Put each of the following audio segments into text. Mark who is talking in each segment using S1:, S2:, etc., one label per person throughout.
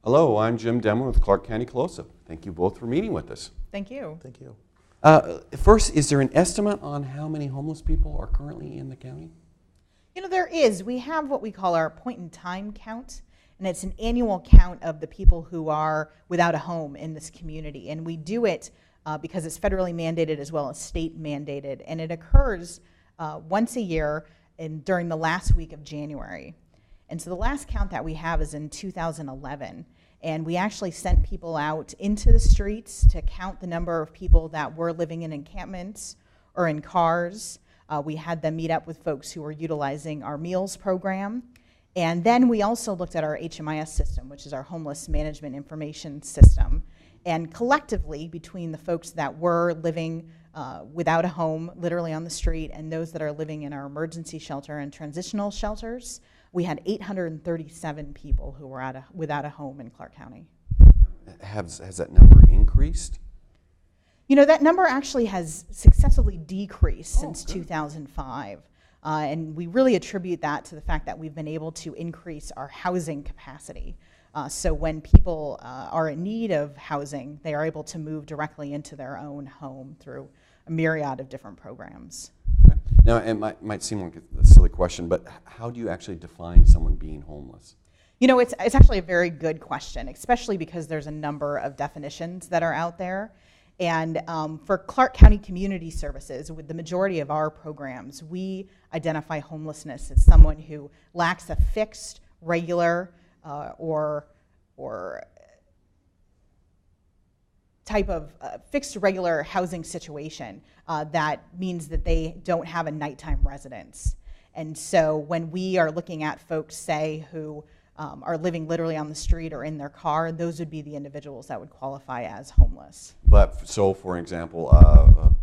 S1: Hello, I'm Jim Demmer with Clark County Close-Up. Thank you both for meeting with us.
S2: Thank you.
S3: Thank you.
S1: First, is there an estimate on how many homeless people are currently in the county?
S2: There is. We have what we call our point-in-time count, and it's an annual count of the people who are without a home in this community. And we do it because it's federally mandated as well as state mandated, and it occurs once a year during the last week of January. And so the last count that we have is in 2011. And we actually sent people out into the streets to count the number of people that were living in encampments or in cars. We had them meet up with folks who were utilizing our meals program. And then we also looked at our HMIS system, which is our homeless management information system. And collectively, between the folks that were living without a home, literally on the street, and those that are living in our emergency shelter and transitional shelters, we had 837 people who were without a home in Clark County.
S1: Has that number increased?
S2: That number actually has successively decreased since
S1: good.
S2: 2005. And we really attribute that to the fact that we've been able to increase our housing capacity. So when people are in need of housing, they are able to move directly into their own home through a myriad of different programs.
S1: Okay. Now, it might seem like a silly question, but how do you actually define someone being homeless?
S2: It's actually a very good question, especially because there's a number of definitions that are out there. And for Clark County Community Services, with the majority of our programs, we identify homelessness as someone who lacks a fixed, regular, or type of fixed, regular housing situation that means that they don't have a nighttime residence. And so when we are looking at folks, say, who are living literally on the street or in their car, those would be the individuals that would qualify as homeless.
S1: But so, for example, a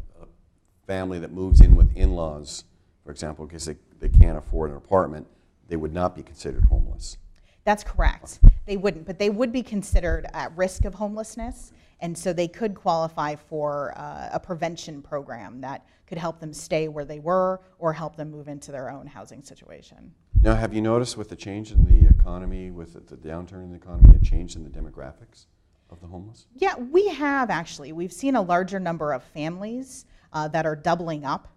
S1: family that moves in with in-laws, for example, because they can't afford an apartment, they would not be considered homeless.
S2: That's correct. They wouldn't, but they would be considered at risk of homelessness, and so they could qualify for a prevention program that could help them stay where they were or help them move into their own housing situation.
S1: Now, have you noticed with the change in the economy, with the downturn in the economy, a change in the demographics of the homeless?
S2: Yeah, we have actually. We've seen a larger number of families that are doubling up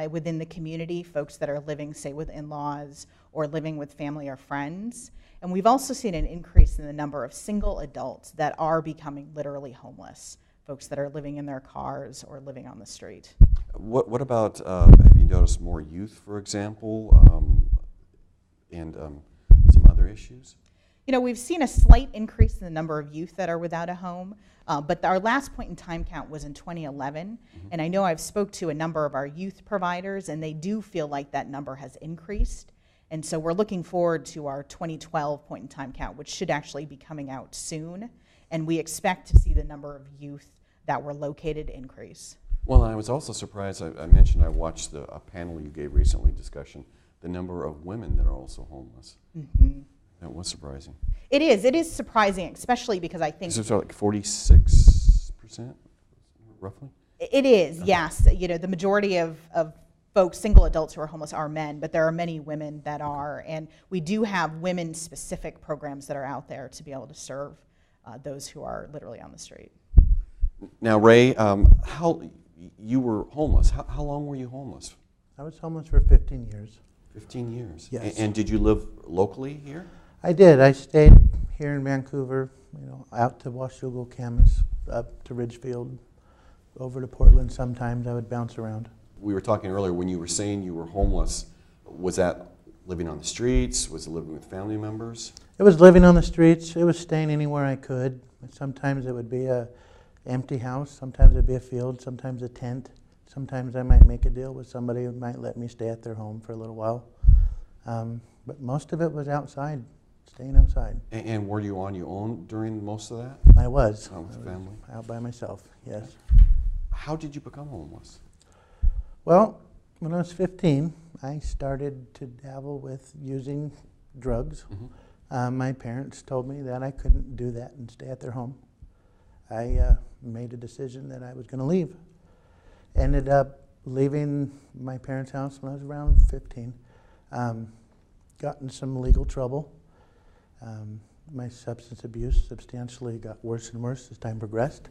S2: within the community, folks that are living, say, with in-laws or living with family or friends. And we've also seen an increase in the number of single adults that are becoming literally homeless, folks that are living in their cars or living on the street.
S1: What about, have you noticed more youth, for example, and some other issues?
S2: We've seen a slight increase in the number of youth that are without a home, but our last point in time count was in 2011, and I know I've spoke to a number of our youth providers, and they do feel like that number has increased. And so we're looking forward to our 2012 point in time count, which should actually be coming out soon, and we expect to see the number of youth that were located increase.
S1: Well, I was also surprised, I mentioned I watched a panel you gave recently, discussion, the number of women that are also homeless.
S2: Mm-hmm.
S1: That was surprising.
S2: It is surprising, especially because I think...
S1: Is it like 46%, roughly?
S2: It is, okay. Yes. The majority of folks, single adults who are homeless, are men, but there are many women that are, and we do have women-specific programs that are out there to be able to serve those who are literally on the street.
S1: Now, Ray, you were homeless. How long were you homeless?
S3: I was homeless for 15 years.
S1: 15 years?
S3: Yes.
S1: And did you live locally here?
S3: I did. I stayed here in Vancouver, out to Washougal, Camas, up to Ridgefield, over to Portland sometimes. I would bounce around.
S1: We were talking earlier, when you were saying you were homeless, was that living on the streets? Was it living with family members?
S3: It was living on the streets. It was staying anywhere I could. Sometimes it would be an empty house. Sometimes it would be a field. Sometimes a tent. Sometimes I might make a deal with somebody who might let me stay at their home for a little while. But most of it was outside, staying outside.
S1: And were you on your own during most of that?
S3: I was.
S1: With family?
S3: Out by myself, yes.
S1: How did you become homeless?
S3: Well, when I was 15, I started to dabble with using drugs. Mm-hmm. My parents told me that I couldn't do that and stay at their home. I made a decision that I was going to leave. Ended up leaving my parents' house when I was around 15. Got in some legal trouble. My substance abuse substantially got worse and worse as time progressed.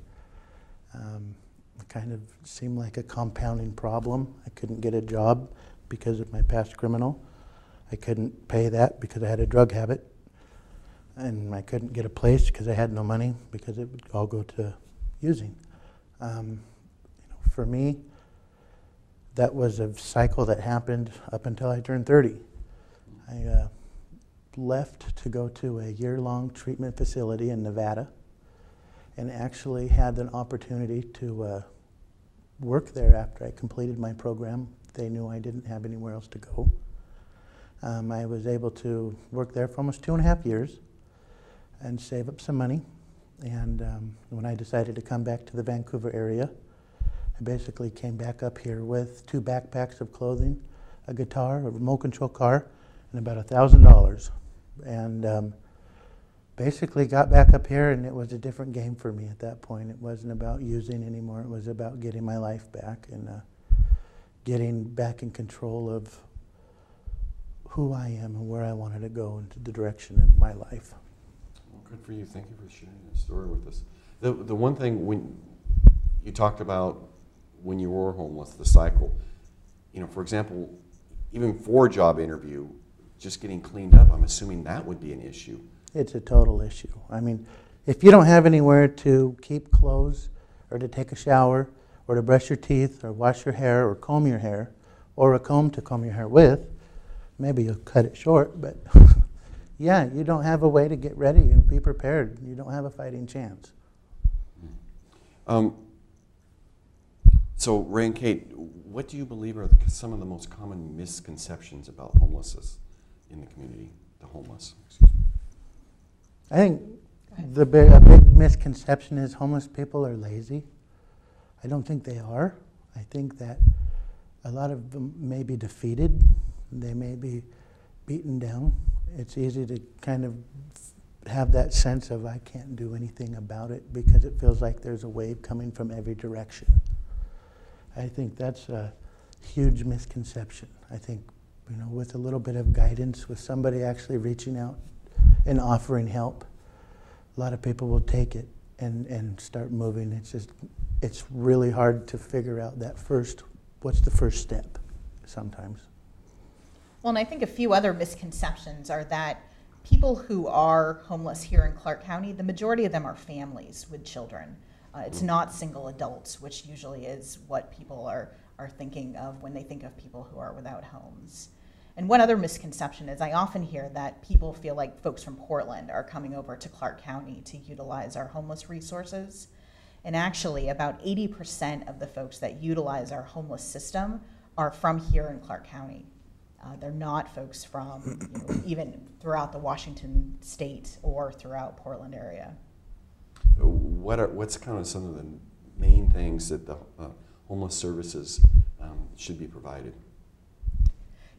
S3: It kind of seemed like a compounding problem. I couldn't get a job because of my past criminal. I couldn't pay that because I had a drug habit. And I couldn't get a place because I had no money because it would all go to using. For me, that was a cycle that happened up until I turned 30. I left to go to a year-long treatment facility in Nevada and actually had an opportunity to work there after I completed my program. They knew I didn't have anywhere else to go. I was able to work there for almost 2.5 years and save up some money. And when I decided to come back to the Vancouver area, I basically came back up here with 2 backpacks of clothing, a guitar, a remote control car, and about $1,000. And basically got back up here, and it was a different game for me at that point. It wasn't about using anymore. It was about getting my life back and getting back in control of who I am and where I wanted to go into the direction of my life.
S1: Well, good for you. Thank you for sharing that story with us. The one thing, when you talked about when you were homeless, the cycle, for example, even for a job interview, just getting cleaned up, I'm assuming that would be an issue.
S3: It's a total issue. I mean, if you don't have anywhere to keep clothes or to take a shower or to brush your teeth or wash your hair or comb your hair or a comb to comb your hair with, maybe you'll cut it short, but yeah, you don't have a way to get ready and be prepared. You don't have a fighting chance.
S1: So, Ray and Kate, what do you believe are some of the most common misconceptions about homelessness in the community, the homeless? Excuse me.
S3: I think a big misconception is homeless people are lazy. I don't think they are. I think that a lot of them may be defeated. They may be beaten down. It's easy to kind of have that sense of I can't do anything about it because it feels like there's a wave coming from every direction. I think that's a huge misconception. I think, with a little bit of guidance, with somebody actually reaching out and offering help, a lot of people will take it and start moving. It's really hard to figure out what's the first step sometimes.
S2: Well, and I think a few other misconceptions are that people who are homeless here in Clark County, the majority of them are families with children. It's not single adults, which usually is what people are thinking of when they think of people who are without homes. And one other misconception is I often hear that people feel like folks from Portland are coming over to Clark County to utilize our homeless resources. And actually, about 80% of the folks that utilize our homeless system are from here in Clark County. They're not folks from even throughout the Washington state or throughout Portland area.
S1: What's kind of some of the main things that the homeless services should be provided?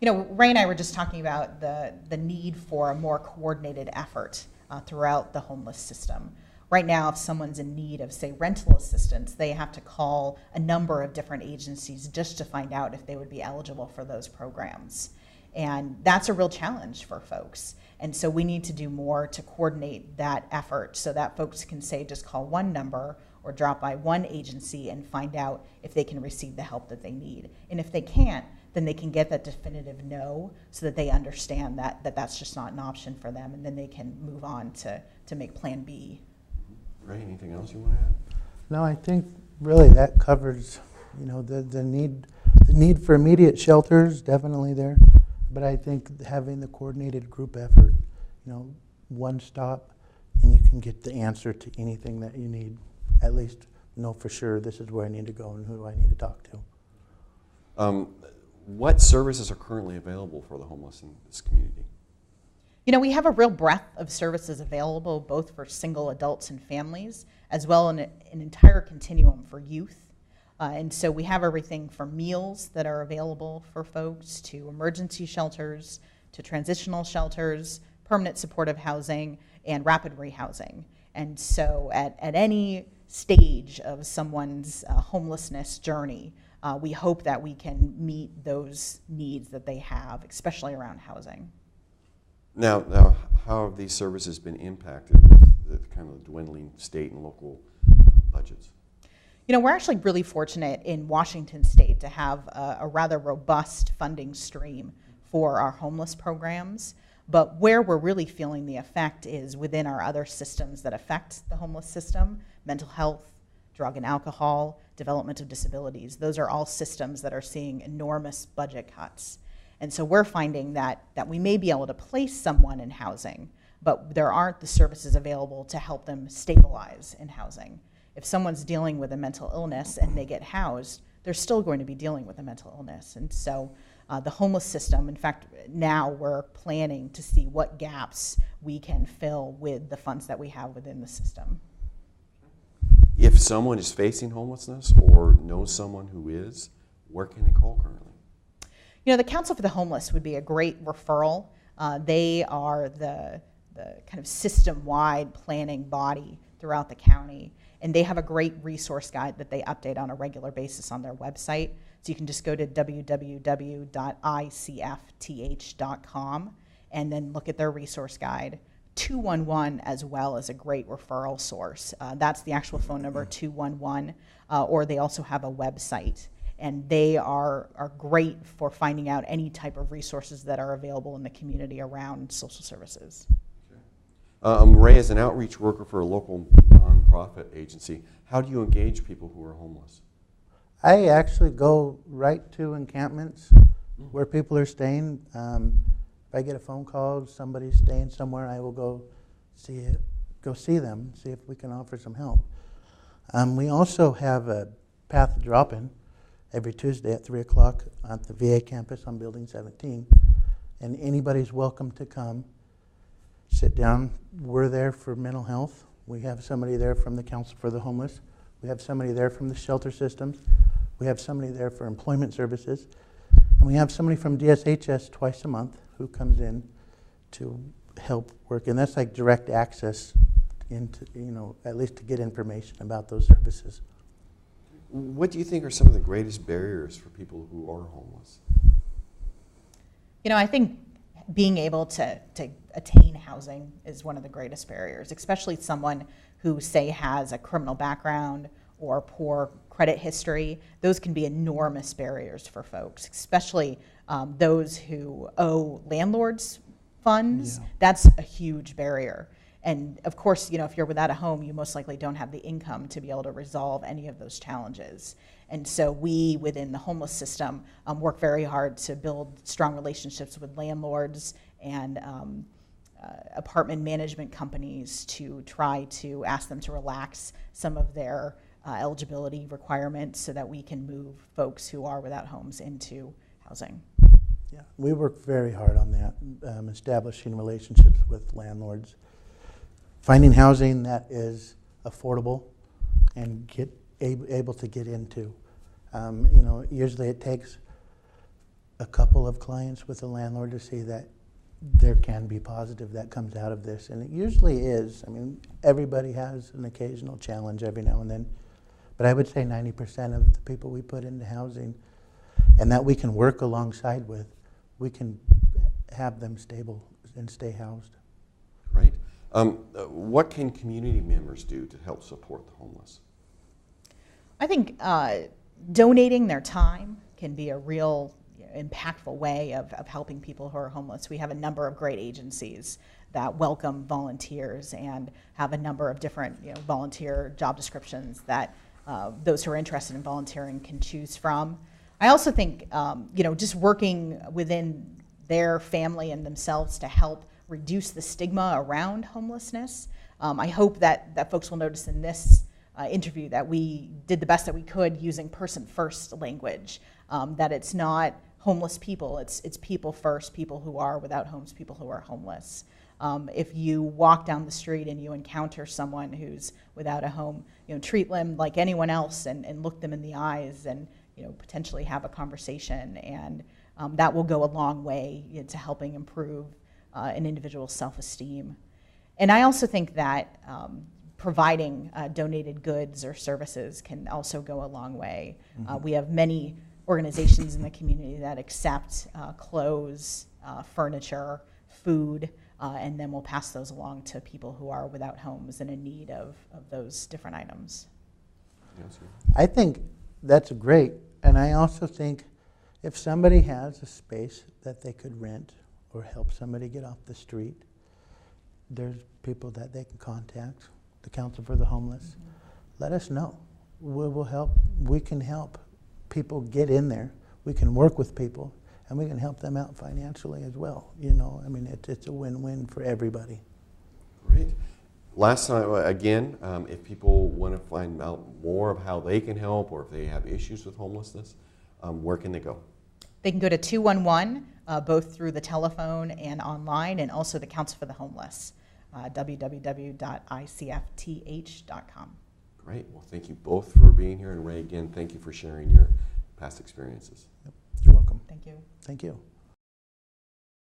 S2: Ray and I were just talking about the need for a more coordinated effort throughout the homeless system. Right now, if someone's in need of, say, rental assistance, they have to call a number of different agencies just to find out if they would be eligible for those programs. And that's a real challenge for folks. And so we need to do more to coordinate that effort so that folks can, say, just call one number or drop by one agency and find out if they can receive the help that they need. And if they can't, then they can get that definitive no so that they understand that that's just not an option for them, and then they can move on to make Plan B.
S1: Ray, anything else you want to add?
S3: No, I think really that covers, the need for immediate shelters, definitely there. But I think having the coordinated group effort, one stop, and you can get the answer to anything that you need. At least know for sure this is where I need to go and who do I need to talk to.
S1: What services are currently available for the homeless in this community?
S2: We have a real breadth of services available, both for single adults and families, as well as an entire continuum for youth. And so we have everything from meals that are available for folks to emergency shelters, to transitional shelters, permanent supportive housing, and rapid rehousing. And so at any stage of someone's homelessness journey, we hope that we can meet those needs that they have, especially around housing.
S1: Now, how have these services been impacted with the kind of dwindling state and local budgets?
S2: You know, we're actually really fortunate in Washington State to have a rather robust funding stream for our homeless programs. But where we're really feeling the effect is within our other systems that affect the homeless system: mental health, drug and alcohol, development of disabilities. Those are all systems that are seeing enormous budget cuts. And so we're finding that we may be able to place someone in housing, but there aren't the services available to help them stabilize in housing. If someone's dealing with a mental illness and they get housed, they're still going to be dealing with a mental illness. And so the homeless system, in fact, now we're planning to see what gaps we can fill with the funds that we have within the system.
S1: If someone is facing homelessness or knows someone who is, where can they call currently?
S2: You know, the Council for the Homeless would be a great referral. They are the kind of system-wide planning body throughout the county, and they have a great resource guide that they update on a regular basis on their website. So you can just go to www.icfth.com and then look at their resource guide. 211 as well as a great referral source. That's the actual phone number, 211, or they also have a website. And they are great for finding out any type of resources that are available in the community around social services.
S1: Ray, as an outreach worker for a local nonprofit agency, how do you engage people who are homeless?
S3: I actually go right to encampments where people are staying. If I get a phone call, somebody's staying somewhere, I will go see them, see if we can offer some help. We also have a path drop-in every Tuesday at 3 o'clock at the VA campus on Building 17. And anybody's welcome to come, sit down. We're there for mental health. We have somebody there from the Council for the Homeless. We have somebody there from the shelter systems. We have somebody there for employment services. And we have somebody from DSHS twice a month who comes in to help work. And that's like direct access into, at least to get information about those services.
S1: What do you think are some of the greatest barriers for people who are homeless?
S2: I think being able to attain housing is one of the greatest barriers, especially someone who, say, has a criminal background or poor credit history. Those can be enormous barriers for folks, especially those who owe landlords funds. Yeah. That's a huge barrier. And of course, if you're without a home, you most likely don't have the income to be able to resolve any of those challenges. And so we, within the homeless system, work very hard to build strong relationships with landlords and apartment management companies to try to ask them to relax some of their eligibility requirements so that we can move folks who are without homes into housing.
S3: Yeah, we work very hard on that, establishing relationships with landlords, finding housing that is affordable and able to get into. Usually it takes a couple of clients with a landlord to see that there can be positive that comes out of this, and it usually is. I mean, everybody has an occasional challenge every now and then, but I would say 90% of the people we put into housing and that we can work alongside with, we can have them stable and stay housed.
S1: Right. What can community members do to help support the homeless?
S2: I think donating their time can be a real impactful way of helping people who are homeless. We have a number of great agencies that welcome volunteers and have a number of different volunteer job descriptions that those who are interested in volunteering can choose from. I also think just working within their family and themselves to help reduce the stigma around homelessness. I hope that folks will notice in this interview that we did the best that we could using person-first language, that it's not homeless people, it's people first, people who are without homes, people who are homeless. If you walk down the street and you encounter someone who's without a home, treat them like anyone else and look them in the eyes and potentially have a conversation, and that will go a long way to helping improve an individual's self-esteem. And I also think that providing donated goods or services can also go a long way. We have many organizations in the community that accept clothes, furniture, food, and then we'll pass those along to people who are without homes and in need of those different items.
S1: Yes, sir.
S3: I think that's great, and I also think if somebody has a space that they could rent or help somebody get off the street, there's people that they can contact, the Council for the Homeless. Let us know. We will help. We can help people get in there. We can work with people, and we can help them out financially as well. You know, I mean, it's a win-win for everybody.
S1: Great. Last time, again, if people want to find out more of how they can help or if they have issues with homelessness, where can they go?
S2: They can go to 211, both through the telephone and online, and also the Council for the Homeless, www.icfth.com.
S1: Great. Well, thank you both for being here. And Ray, again, thank you for sharing your past experiences.
S3: Yep. You're welcome.
S2: Thank you.
S3: Thank you.